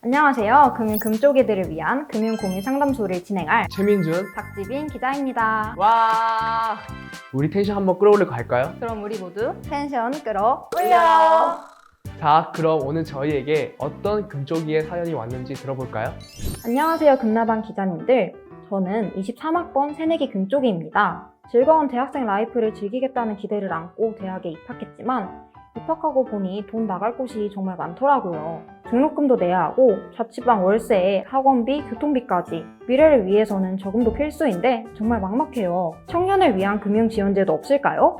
안녕하세요. 금쪽이들을 위한 금융고민상담소를 진행할 최민준. 박지빈 기자입니다. 와, 우리 텐션 한번 끌어올리고 갈까요? 그럼 우리 모두 텐션 끌어올려! 자, 그럼 오늘 저희에게 어떤 금쪽이의 사연이 왔는지 들어볼까요? 안녕하세요. 금나방 기자님들. 저는 23학번 새내기 금쪽이입니다. 즐거운 대학생 라이프를 즐기겠다는 기대를 안고 대학에 입학했지만 입학하고 보니 돈 나갈 곳이 정말 많더라고요. 등록금도 내야 하고 자취방 월세에 학원비, 교통비까지 미래를 위해서는 저금도 필수인데 정말 막막해요. 청년을 위한 금융지원제도 없을까요?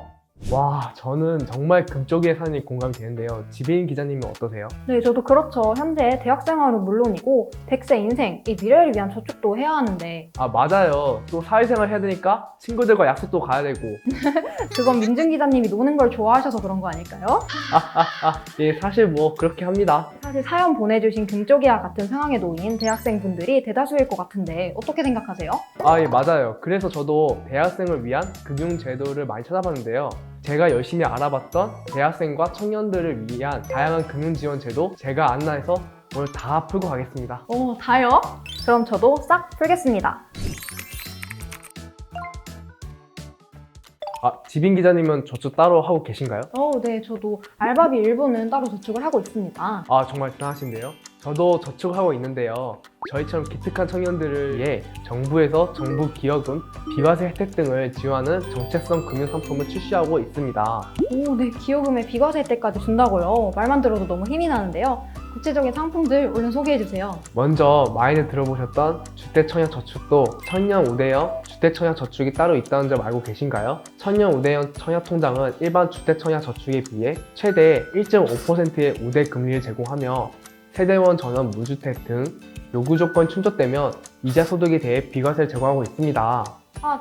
와, 저는 정말 금쪽이의 사연이 공감되는데요. 지빈 기자님은 어떠세요? 네, 저도 그렇죠. 현재 대학생활은 물론이고 100세 인생, 이 미래를 위한 저축도 해야 하는데 아, 맞아요. 또 사회생활 해야 되니까 친구들과 약속도 가야 되고. 그건 민준 기자님이 노는 걸 좋아하셔서 그런 거 아닐까요? 예, 사실 뭐 그렇게 합니다. 사실 사연 보내주신 금쪽이와 같은 상황에 놓인 대학생분들이 대다수일 것 같은데 어떻게 생각하세요? 아, 예, 맞아요. 그래서 저도 대학생을 위한 금융제도를 많이 찾아봤는데요. 제가 열심히 알아봤던 대학생과 청년들을 위한 다양한 금융지원제도 제가 안내해서 오늘 다 풀고 가겠습니다. 오, 다요? 그럼 저도 싹 풀겠습니다. 아, 지빈 기자님은 저축 따로 하고 계신가요? 네, 저도 알바비 일부는 따로 저축을 하고 있습니다. 아, 정말 대단하신데요? 저도 저축하고 있는데요. 저희처럼 기특한 청년들을 위해 정부에서 정부 기여금, 비과세 혜택 등을 지원하는 정책성 금융상품을 출시하고 있습니다. 오, 네, 기여금에 비과세 혜택까지 준다고요? 말만 들어도 너무 힘이 나는데요. 구체적인 상품들 얼른 소개해주세요. 먼저 많이들 들어보셨던 주택청약 저축도 청년 우대형 주택청약 저축이 따로 있다는 점 알고 계신가요? 청년 우대형 청약통장은 일반 주택청약 저축에 비해 최대 1.5%의 우대 금리를 제공하며 세대원 전원 무주택 등 요구 조건이 충족되면 이자 소득에 대해 비과세를 제공하고 있습니다.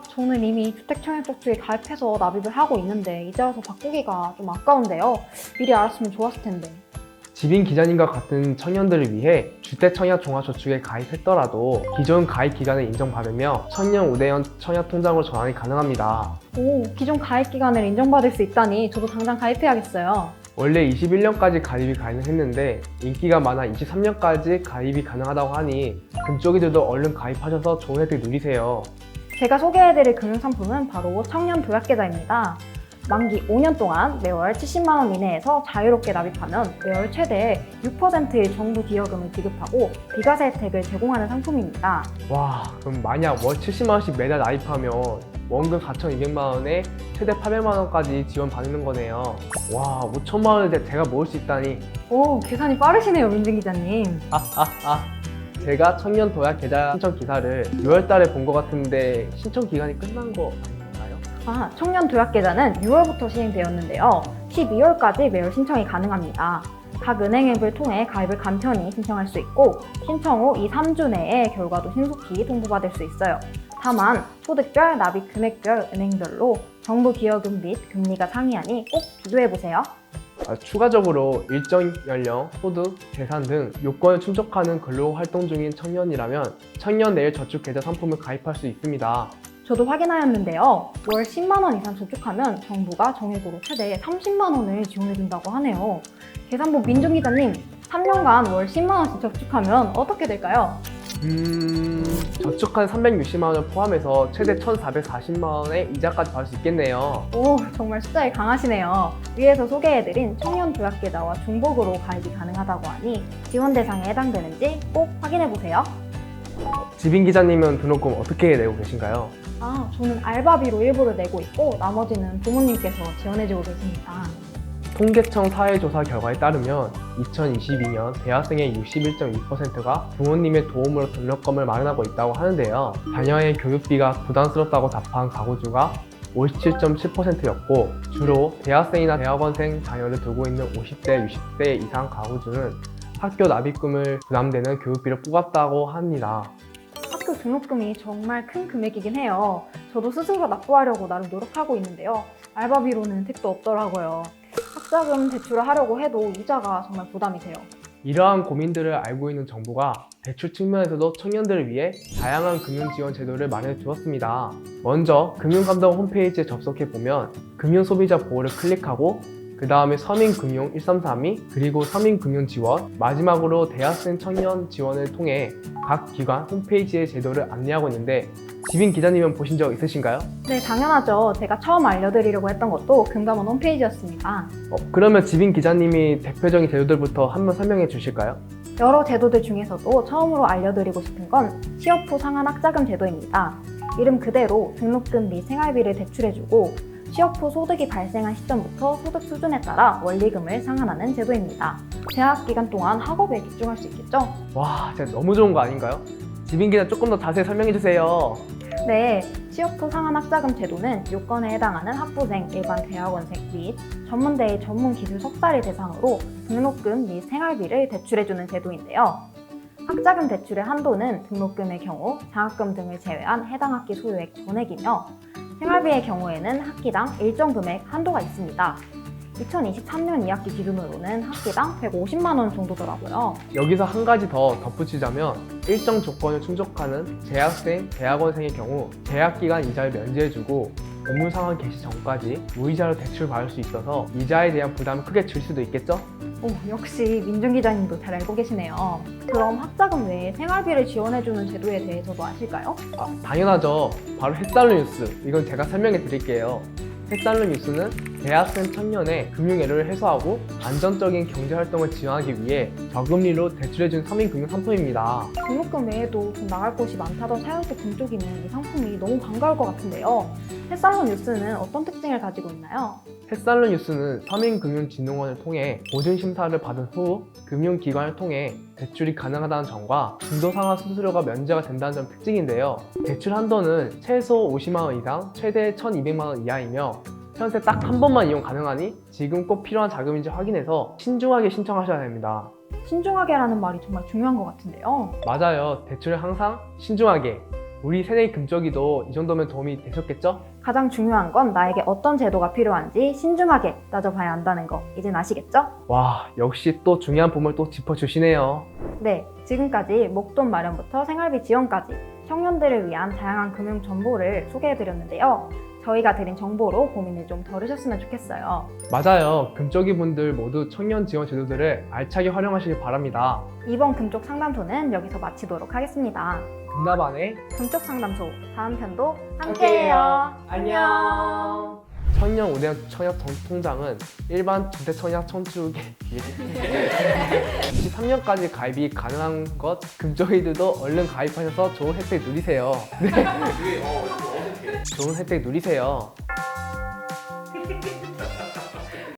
저는 이미 주택청약저축에 가입해서 납입을 하고 있는데 이제 와서 바꾸기가 좀 아까운데요. 미리 알았으면 좋았을 텐데. 지빈 기자님과 같은 청년들을 위해 주택청약종합저축에 가입했더라도 기존 가입 기간을 인정받으며 청년 우대형 청약통장으로 전환이 가능합니다. 오, 기존 가입 기간을 인정받을 수 있다니 저도 당장 가입해야겠어요. 원래 21년까지 가입이 가능했는데 인기가 많아 23년까지 가입이 가능하다고 하니 금쪽이들도 얼른 가입하셔서 좋은 혜택 누리세요. 제가 소개해드릴 금융상품은 바로 청년도약계좌입니다. 만기 5년 동안 매월 70만 원 이내에서 자유롭게 납입하면 매월 최대 6%의 정부 기여금을 지급하고 비과세 혜택을 제공하는 상품입니다. 와, 그럼 만약 월 70만 원씩 매달 나입하면 원금 4,200만 원에 최대 800만 원까지 지원받는 거네요. 와, 5천만 원을 제가 모을 수 있다니. 오, 계산이 빠르시네요, 민준 기자님. 제가 청년 도약 계좌 신청 기사를 6월 달에 본 것 같은데 신청 기간이 끝난 거 아닌가요? 청년도약계좌는 6월부터 시행되었는데요. 12월까지 매월 신청이 가능합니다. 각 은행 앱을 통해 가입을 간편히 신청할 수 있고 신청 후 2, 3주 내에 결과도 신속히 통보받을 수 있어요. 다만 소득별, 납입 금액별, 은행별로 정부 기여금 및 금리가 상이하니 꼭 비교해보세요. 추가적으로 일정 연령, 소득, 재산 등 요건을 충족하는 근로활동 중인 청년이라면 청년 내일 저축 계좌 상품을 가입할 수 있습니다. 저도 확인하였는데요. 월 10만 원 이상 저축하면 정부가 정액으로 최대 30만 원을 지원해준다고 하네요. 계산부 민준 기자님, 3년간 월 10만 원씩 저축하면 어떻게 될까요? 저축한 360만 원을 포함해서 최대 1,440만 원의 이자까지 받을 수 있겠네요. 오, 정말 숫자에 강하시네요. 위에서 소개해드린 청년도약계좌와 중복으로 가입이 가능하다고 하니 지원 대상에 해당되는지 꼭 확인해보세요. 지빈 기자님은 등록금 어떻게 내고 계신가요? 저는 알바비로 일부를 내고 있고 나머지는 부모님께서 지원해주고 계십니다. 통계청 사회조사 결과에 따르면 2022년 대학생의 61.2%가 부모님의 도움으로 등록금을 마련하고 있다고 하는데요. 자녀의 교육비가 부담스럽다고 답한 가구수가 57.7%였고 주로 대학생이나 대학원생 자녀를 두고 있는 50대, 60대 이상 가구수는 학교 납입금을 부담되는 교육비를 뽑았다고 합니다. 학교 등록금이 정말 큰 금액이긴 해요. 저도 스스로 납부하려고 나름 노력하고 있는데요. 알바비로는 택도 없더라고요. 학자금 대출을 하려고 해도 이자가 정말 부담이 돼요. 이러한 고민들을 알고 있는 정부가 대출 측면에서도 청년들을 위해 다양한 금융지원 제도를 마련해 주었습니다. 먼저 금융감독 홈페이지에 접속해 보면 금융소비자 보호를 클릭하고 그 다음에 서민금융 1332, 그리고 서민금융지원, 마지막으로 대학생 청년 지원을 통해 각 기관 홈페이지의 제도를 안내하고 있는데 지빈 기자님은 보신 적 있으신가요? 네, 당연하죠. 제가 처음 알려드리려고 했던 것도 금감원 홈페이지였습니다. 그러면 지빈 기자님이 대표적인 제도들부터 한번 설명해 주실까요? 여러 제도들 중에서도 처음으로 알려드리고 싶은 건 취업 후 상한 학자금 제도입니다. 이름 그대로 등록금 및 생활비를 대출해주고 취업 후 소득이 발생한 시점부터 소득 수준에 따라 원리금을 상환하는 제도입니다. 재학 기간 동안 학업에 집중할 수 있겠죠? 와, 진짜 너무 좋은 거 아닌가요? 지빈 기자 조금 더 자세히 설명해 주세요. 네, 취업 후 상한 학자금 제도는 요건에 해당하는 학부생, 일반 대학원생 및 전문대의 전문기술 석사를 대상으로 등록금 및 생활비를 대출해주는 제도인데요. 학자금 대출의 한도는 등록금의 경우 장학금 등을 제외한 해당 학기 소요액 전액이며 생활비의 경우에는 학기당 일정 금액 한도가 있습니다. 2023년 2학기 기준으로는 학기당 150만 원 정도더라고요. 여기서 한 가지 더 덧붙이자면 일정 조건을 충족하는 재학생, 대학원생의 경우 재학기간 이자를 면제해주고 업무 상황 개시 전까지 무이자로 대출받을 수 있어서 이자에 대한 부담을 크게 줄 수도 있겠죠? 오, 역시 민준 기자님도 잘 알고 계시네요. 그럼 학자금 외에 생활비를 지원해주는 제도에 대해서도 아실까요? 당연하죠. 바로 햇살로 뉴스. 이건 제가 설명해 드릴게요. 햇살로 뉴스는 대학생 청년의 금융애로를 해소하고 안정적인 경제활동을 지원하기 위해 저금리로 대출해준 서민금융 상품입니다. 등록금 외에도 돈 나갈 곳이 많다던 사연자 금쪽이는 이 상품이 너무 반가울 것 같은데요. 햇살론 뉴스는 어떤 특징을 가지고 있나요? 햇살로 뉴스는 서민금융진흥원을 통해 보증심사를 받은 후 금융기관을 통해 대출이 가능하다는 점과 중도상환 수수료가 면제가 된다는 점 특징인데요. 대출 한도는 최소 50만 원 이상, 최대 1,200만 원 이하이며 현재 딱 한 번만 이용 가능하니 지금 꼭 필요한 자금인지 확인해서 신중하게 신청하셔야 됩니다. 신중하게라는 말이 정말 중요한 것 같은데요. 맞아요. 대출을 항상 신중하게. 우리 새내기 금쪽이도 이 정도면 도움이 되셨겠죠? 가장 중요한 건 나에게 어떤 제도가 필요한지 신중하게 따져봐야 한다는 거 이젠 아시겠죠? 와, 역시 또 중요한 부분을 또 짚어주시네요. 네, 지금까지 목돈 마련부터 생활비 지원까지 청년들을 위한 다양한 금융 정보를 소개해드렸는데요. 저희가 드린 정보로 고민을 좀 덜으셨으면 좋겠어요. 맞아요. 금쪽이 분들 모두 청년 지원 제도들을 알차게 활용하시길 바랍니다. 이번 금쪽 상담소는 여기서 마치도록 하겠습니다. 금나반의 금쪽 상담소 다음 편도 함께해요. 함께해요. 안녕. 청년 우대형 청약 통장은 일반 주택청약 청축에 23년까지 가입이 가능한 것 금쪽이들도 얼른 가입하셔서 좋은 혜택 누리세요. 네. 좋은 혜택 누리세요.